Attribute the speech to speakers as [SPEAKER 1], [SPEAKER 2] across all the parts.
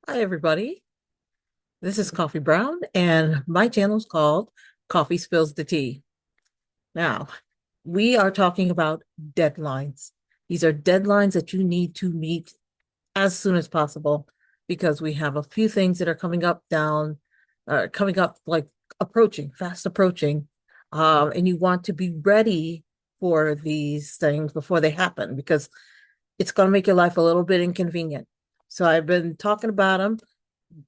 [SPEAKER 1] Hi, everybody. This is Coffee Brown, and my channel is called Coffee Spills the Tea. Now, we are talking about deadlines. These are deadlines that you need to meet as soon as possible because we have a few things that are coming up like approaching, fast approaching. And you want to be ready for these things before they happen because it's going to make your life a little bit inconvenient. So I've been talking about them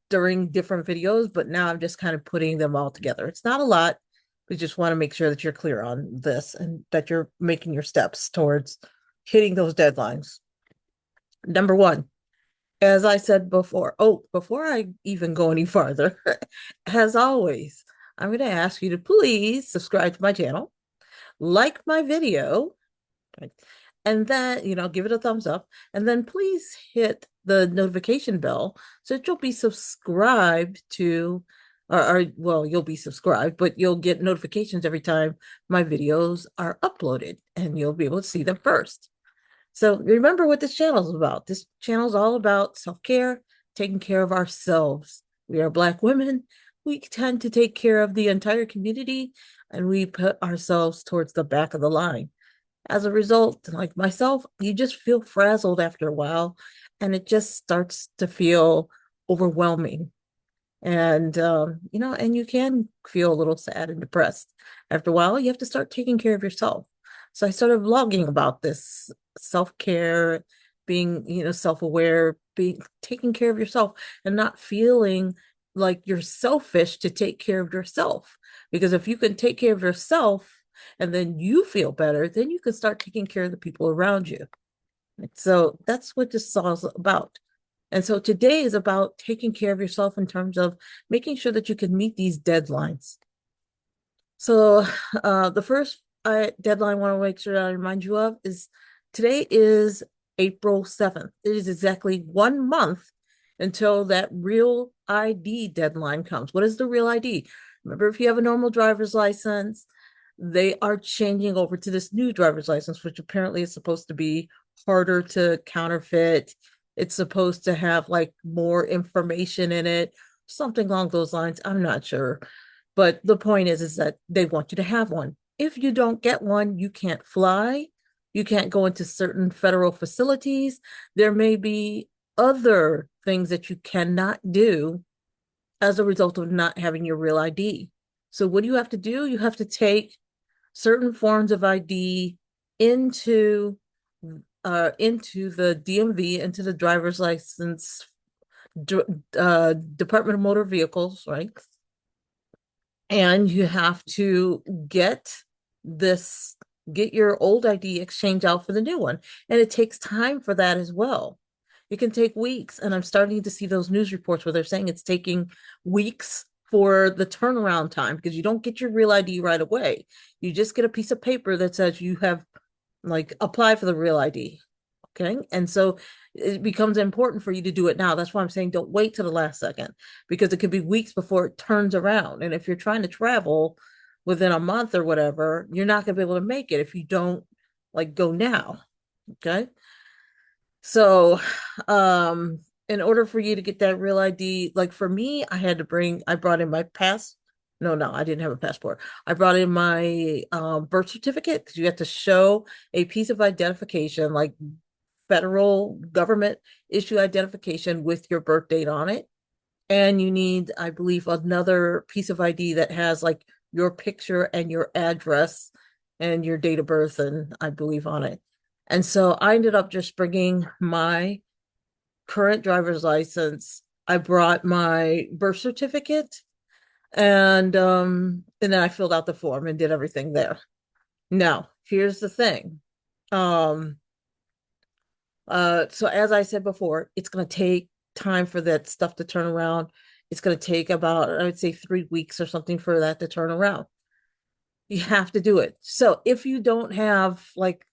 [SPEAKER 1] during different videos, but now I'm just kind of putting them all together. It's not a lot. We just want to make sure that you're clear on this and that you're making your steps towards hitting those deadlines. Number one, as I said before, before I even go any farther, as always, I'm going to ask you to please subscribe to my channel, like my video, right? And then, give it a thumbs up. And then please hit the notification bell so that you'll be subscribed to, well, you'll be subscribed, but you'll get notifications every time my videos are uploaded and you'll be able to see them first. So remember what this channel is about. This channel is all about self-care, taking care of ourselves. We are Black women. We tend to take care of the entire community and we put ourselves towards the back of the line. As a result, like myself, you just feel frazzled after a while and it just starts to feel overwhelming. And, and you can feel a little sad and depressed. After a while, you have to start taking care of yourself. So I started vlogging about this self-care, being, self-aware, being taking care of yourself and not feeling like you're selfish to take care of yourself. Because if you can take care of yourself, and then you feel better, then you can start taking care of the people around you. So that's what this all is about. And so today is about taking care of yourself in terms of making sure that you can meet these deadlines. So the first deadline I want to make sure I remind you of is today is April 7th. It is exactly 1 month until that real ID deadline comes. What is the real ID? Remember, if you have a normal driver's license, they are changing over to this new driver's license, which apparently is supposed to be harder to counterfeit. It's supposed to have like more information in it, something along those lines. I'm not sure. But the point is that they want you to have one. If you don't get one, you can't fly. You can't go into certain federal facilities. There may be other things that you cannot do as a result of not having your real ID. So what do you have to do? You have to take certain forms of ID into into the DMV, into the driver's license Department of Motor Vehicles, right? And you have to this get your old ID exchanged out for the new one. And it takes time for that as well. It can take weeks. And I'm starting to see those news reports where they're saying it's taking weeks for the turnaround time because you don't get your real ID right away. You just get a piece of paper that says you have like applied for the real ID. Okay. And so it becomes important for you to do it now. That's why I'm saying don't wait to the last second because it could be weeks before it turns around. And if you're trying to travel within a month or whatever, you're not going to be able to make it if you don't like go now. Okay. So, in order for you to get that real ID, like for me, I brought in my no, I didn't have a passport. I brought in my birth certificate because you have to show a piece of identification, like federal government issue identification with your birth date on it. And you need, I believe, another piece of ID that has like your picture and your address and your date of birth, and I believe on it. And so I ended up just bringing my current driver's license. I brought my birth certificate and then I filled out the form and did everything there. Now, here's the thing. Um so as I said before, it's going to take time for that stuff to turn around. It's going to take about, I would say, 3 weeks or something for that to turn around. You have to do it. So if you don't have like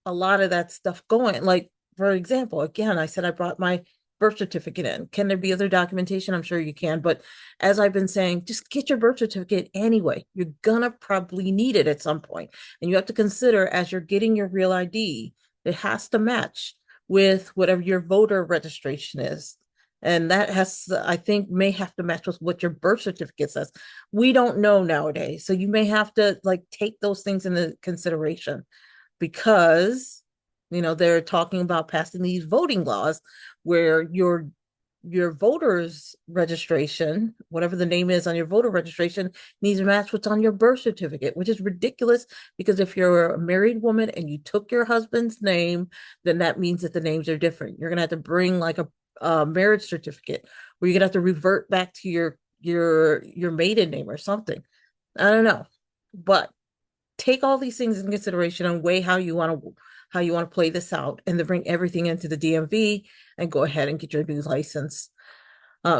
[SPEAKER 1] a lot of that stuff going, like for example, again, I said I brought my birth certificate in. Can there be other documentation? I'm sure you can, but as I've been saying, just get your birth certificate anyway. You're gonna probably need it at some point, and you have to consider as you're getting your real ID, it has to match with whatever your voter registration is. And that has, I think, may have to match with what your birth certificate says. We don't know nowadays. So you may have to like take those things into consideration because, they're talking about passing these voting laws where your voter's registration, whatever the name is on your voter registration, needs to match what's on your birth certificate, which is ridiculous because if you're a married woman and you took your husband's name, then that means that the names are different. You're gonna have to bring like a marriage certificate, or you're gonna have to revert back to your maiden name or something. I don't know, but take all these things in consideration and weigh how you want to play this out, and then bring everything into the DMV and go ahead and get your new license.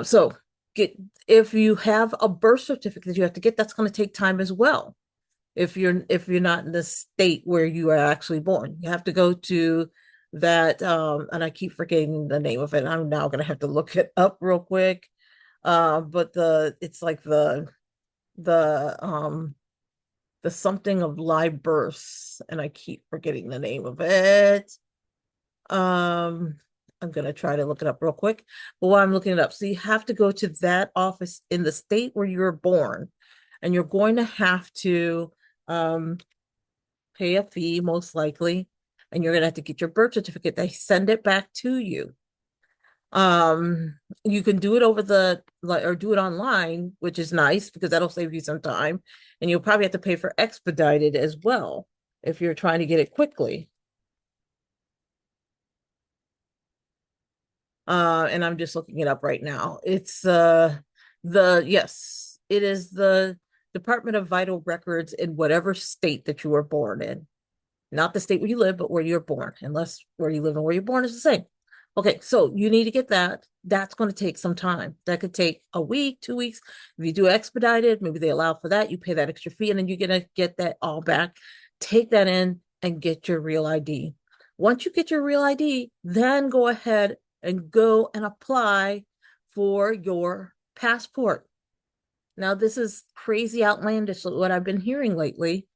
[SPEAKER 1] So get if you have a birth certificate that you have to get, that's going to take time as well. If you're not in the state where you are actually born, you have to go to that. And I keep forgetting the name of it. I'm now going to have to look it up real quick. But it's like the the something of live births, and I keep forgetting the name of it. Um, I'm gonna try to look it up real quick. But while I'm looking it up, so you have to go to that office in the state where you were born, and you're going to have to um pay a fee most likely, and you're gonna have to get your birth certificate. They send it back to you. You can do it over the like or do it online, which is nice because that'll save you some time, and you'll probably have to pay for expedited as well if you're trying to get it quickly. And I'm just looking it up right now. It's the yes, it is the Department of Vital Records in whatever state that you were born in. Not the state where you live, but where you're born, unless where you live and where you're born is the same. Okay, so you need to get that. That's going to take some time. That could take a week, 2 weeks. If you do expedited, maybe they allow for that. You pay that extra fee, and then you're going to get that all back. Take that in and get your real ID. Once you get your real ID, then go ahead and go and apply for your passport. Now, this is crazy outlandish what I've been hearing lately,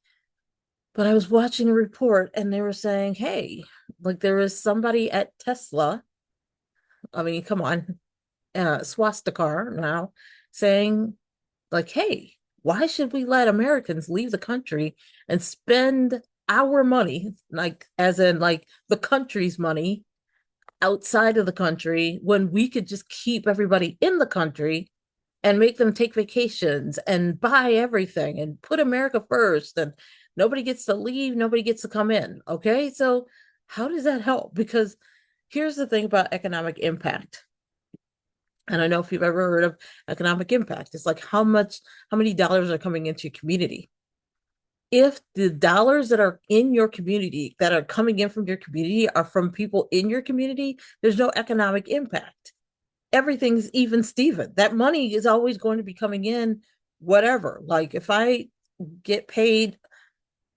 [SPEAKER 1] but I was watching a report and they were saying, hey, like there was somebody at Tesla. I mean, come on, swastika now saying, like, hey, why should we let Americans leave the country and spend our money, like, as in, like, the country's money outside of the country when we could just keep everybody in the country and make them take vacations and buy everything and put America first, and nobody gets to leave, nobody gets to come in. Okay, so how does that help? Because here's the thing about economic impact, and I know if you've ever heard of economic impact, it's like how many dollars are coming into your community. If the dollars that are in your community, that are coming in from your community, are from people in your community, there's no economic impact. Everything's even Steven. That money is always going to be coming in, whatever. Like if I get paid,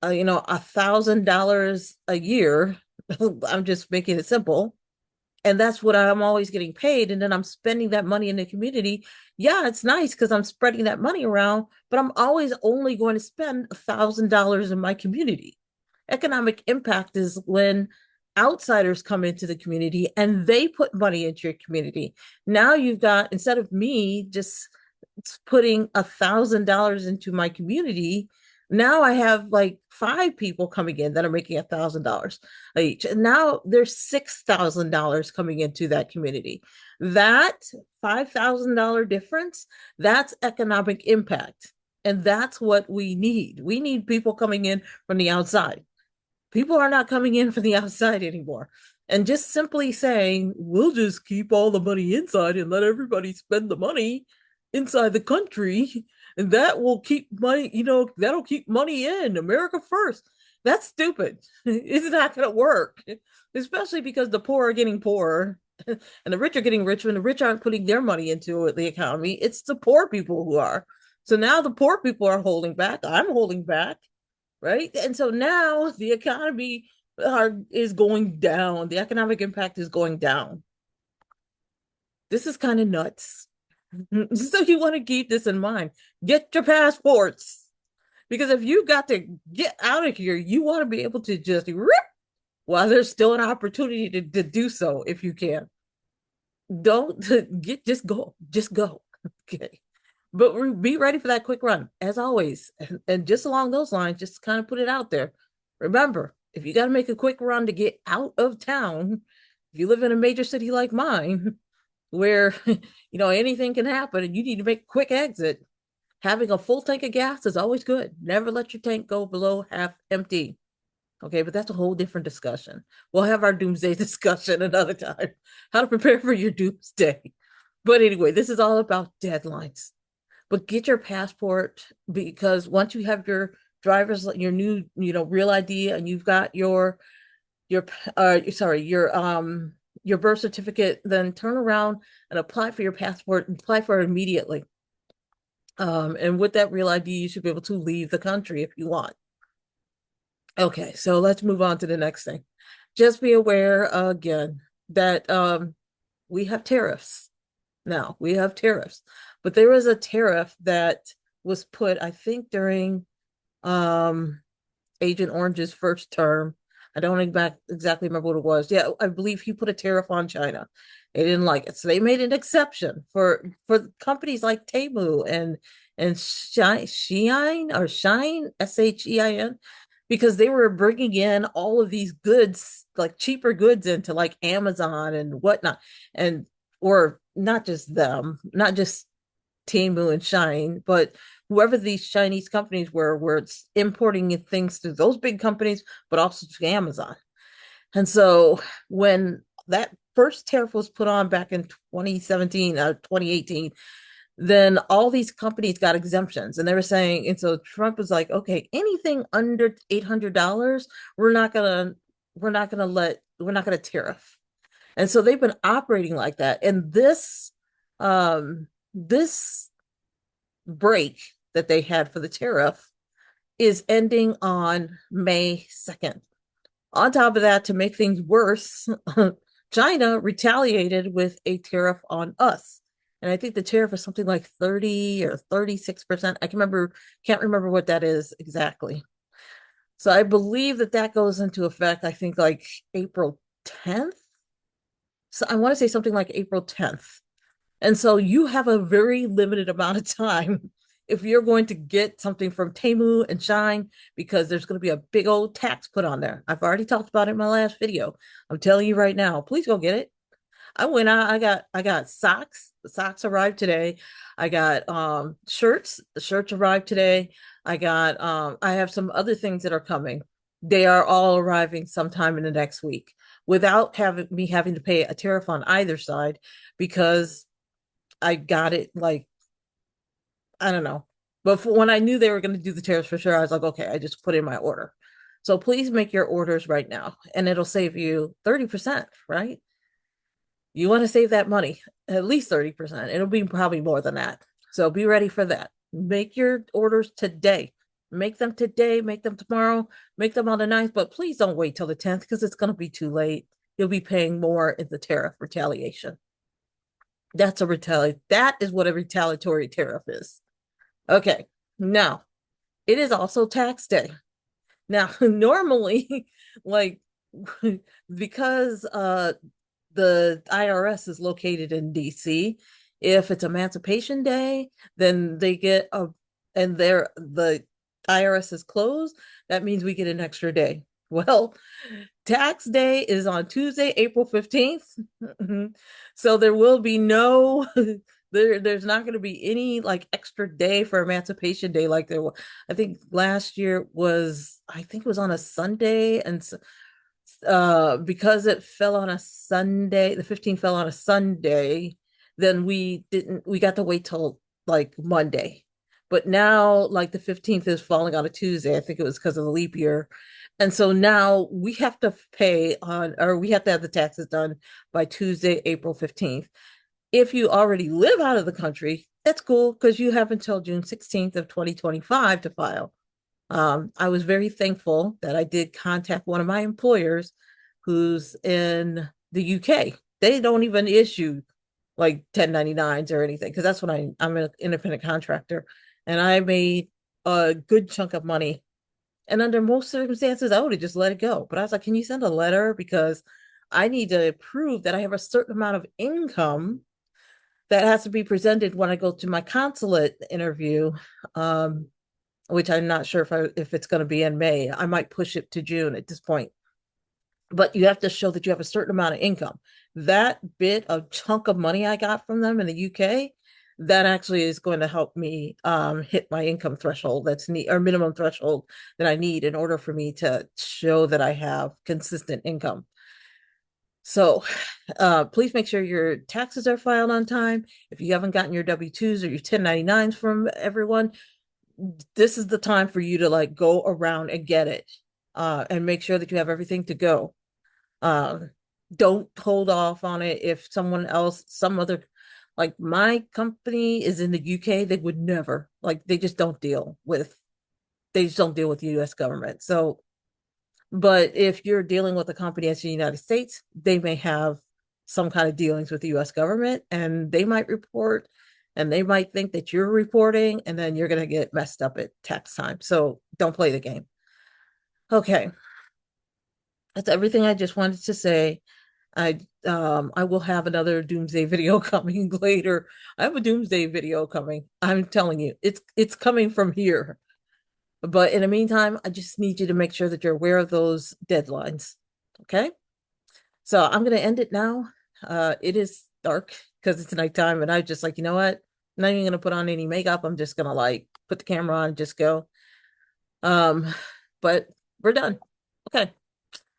[SPEAKER 1] $1,000 a year, I'm just making it simple, and that's what I'm always getting paid, and then I'm spending that money in the community. Yeah, it's nice because I'm spreading that money around, but I'm always only going to spend $1,000 in my community. Economic impact is when outsiders come into the community and they put money into your community. Now you've got, instead of me just putting $1,000 into my community, now I have like 5 people coming in that are making $1,000 each. And now there's $6,000 coming into that community. That $5,000 difference, that's economic impact. And that's what we need. We need people coming in from the outside. People are not coming in from the outside anymore. And just simply saying, we'll just keep all the money inside and let everybody spend the money inside the country, and that will keep money, that'll keep money in America first. That's stupid. It's not going to work, especially because the poor are getting poorer and the rich are getting richer, and the rich aren't putting their money into the economy. It's the poor people who are. So now the poor people are holding back. I'm holding back, right? And so now the economy is going down. The economic impact is going down. This is kind of nuts. So you want to keep this in mind. Get your passports. Because if you got to get out of here, you want to be able to just rip while there's still an opportunity to do so if you can. don't get just go. Okay. But be ready for that quick run, as always. And just along those lines, just kind of put it out there. Remember, if you got to make a quick run to get out of town, if you live in a major city like mine, where anything can happen and you need to make a quick exit, having a full tank of gas is always good. Never let your tank go below half empty. Okay, but that's a whole different discussion. We'll have our doomsday discussion another time. How to prepare for your doomsday. But anyway, this is all about deadlines. But get your passport, because once you have your your new, real ID, and you've got your sorry, your birth certificate, then turn around and apply for your passport and apply for it immediately. And with that real ID, you should be able to leave the country if you want. Okay, so let's move on to the next thing. Just be aware again that we have tariffs. Now we have tariffs, but there was a tariff that was put, I think, during um Agent Orange's first term. I don't exactly remember what it was. Yeah, I believe he put a tariff on China. They didn't like it, so they made an exception for companies like Temu and Shine Shein, because they were bringing in all of these goods, like cheaper goods, into like Amazon and whatnot, and or not just them, not just Temu and Shine, but whoever these Chinese companies were it's importing things to those big companies, but also to Amazon. And so when that first tariff was put on back in 2017, 2018, then all these companies got exemptions, and they were saying, and so Trump was like, okay, anything under $800, we're not gonna tariff. And so they've been operating like that. And this break that they had for the tariff is ending on May 2nd. On top of that, to make things worse, China retaliated with a tariff on us. And I think the tariff is something like 30 or 36%. Can't remember what that is exactly. So I believe that goes into effect, I think, like April 10th. So I want to say something like April 10th. And so you have a very limited amount of time if you're going to get something from Temu and Shine, because there's going to be a big old tax put on there. I've already talked about it in my last video. I'm telling you right now, please go get it. I went out, I got socks. The socks arrived today. I got shirts. The shirts arrived today. I have some other things that are coming. They are all arriving sometime in the next week without having to pay a tariff on either side, because I got it, like, I don't know. But when I knew they were going to do the tariffs for sure, I was like, okay, I just put in my order. So please make your orders right now, and it'll save you 30%, right? You want to save that money, at least 30%. It'll be probably more than that. So be ready for that. Make your orders today. Make them today, make them tomorrow, make them on the 9th, but please don't wait till the 10th, because it's going to be too late. You'll be paying more in the tariff retaliation. That is what a retaliatory tariff is. Okay. Now, it is also tax day. Now, normally, like, because the IRS is located in DC, if it's Emancipation Day, then they get the IRS is closed. That means we get an extra day. Well, tax day is on Tuesday, April 15th. So there will be no there's not going to be any like extra day for Emancipation Day like there was. I think last year it was on a Sunday, and because it fell on a Sunday, the 15th fell on a Sunday, then we got to wait till like Monday. But now, like, the 15th is falling on a Tuesday. I think it was because of the leap year. And so now we have to we have to have the taxes done by Tuesday, April 15th. If you already live out of the country, that's cool, because you have until June 16th of 2025 to file. I was very thankful that I did contact one of my employers who's in the UK. They don't even issue like 1099s or anything, because that's when I'm an independent contractor, and I made a good chunk of money. And under most circumstances, I would have just let it go. But I was like, can you send a letter? Because I need to prove that I have a certain amount of income that has to be presented when I go to my consulate interview, um, which I'm not sure if it's going to be in May. I might push it to June at this point. But you have to show that you have a certain amount of income. That bit of chunk of money I got from them in the UK, that actually is going to help me hit my income threshold that's need or minimum threshold that I need in order for me to show that I have consistent income. So please make sure your taxes are filed on time. If you haven't gotten your W-2s or your 1099s from everyone, this is the time for you to like go around and get it and make sure that you have everything to go. Um, don't hold off on it if someone else, some other, like my company is in the UK, they would never, like they just don't deal with the US government. So but if you're dealing with a company as the United States, they may have some kind of dealings with the US government and they might report and they might think that you're reporting and then you're going to get messed up at tax time. So don't play the game. Okay. That's everything I just wanted to say. I will have another doomsday video coming later. I have a doomsday video coming. I'm telling you, it's coming from here. But in the meantime, I just need you to make sure that you're aware of those deadlines. Okay? So I'm going to end it now. It is dark because it's nighttime, and I just like, you know what? I'm not even going to put on any makeup. I'm just going to like put the camera on and just go. Um, but we're done. Okay.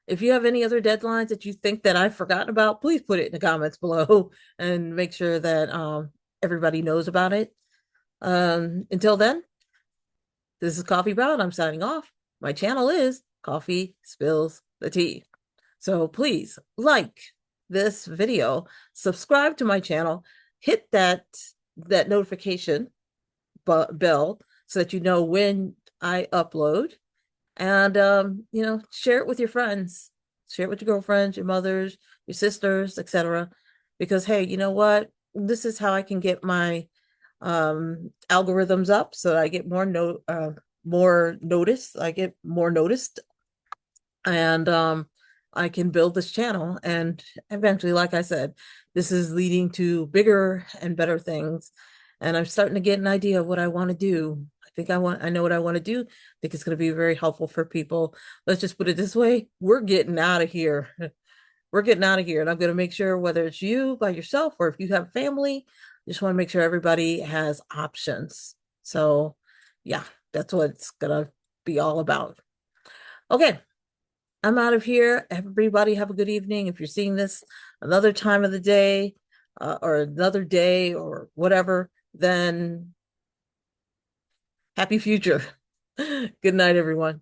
[SPEAKER 1] If you have any other deadlines that you think that I've forgotten about, please put it in the comments below and make sure that everybody knows about it. Until then, this is Coffee Brown. I'm signing off. My channel is Coffee Spills the Tea. So please like this video, subscribe to my channel, hit that notification bell so that you know when I upload, and share it with your friends, share it with your girlfriends, your mothers, your sisters, etc. Because hey, you know what? This is how I can get my algorithms up so that I get more notice. I get more noticed, and I can build this channel. And eventually, like I said, this is leading to bigger and better things. And I'm starting to get an idea of what I want to do. I know what I want to do. I think it's going to be very helpful for people. Let's just put it this way. We're getting out of here. We're getting out of here. And I'm going to make sure whether it's you by yourself or if you have family, just want to make sure everybody has options. So yeah, that's what it's going to be all about. Okay. I'm out of here. Everybody have a good evening. If you're seeing this another time of the day or another day or whatever, then happy future. Good night, everyone.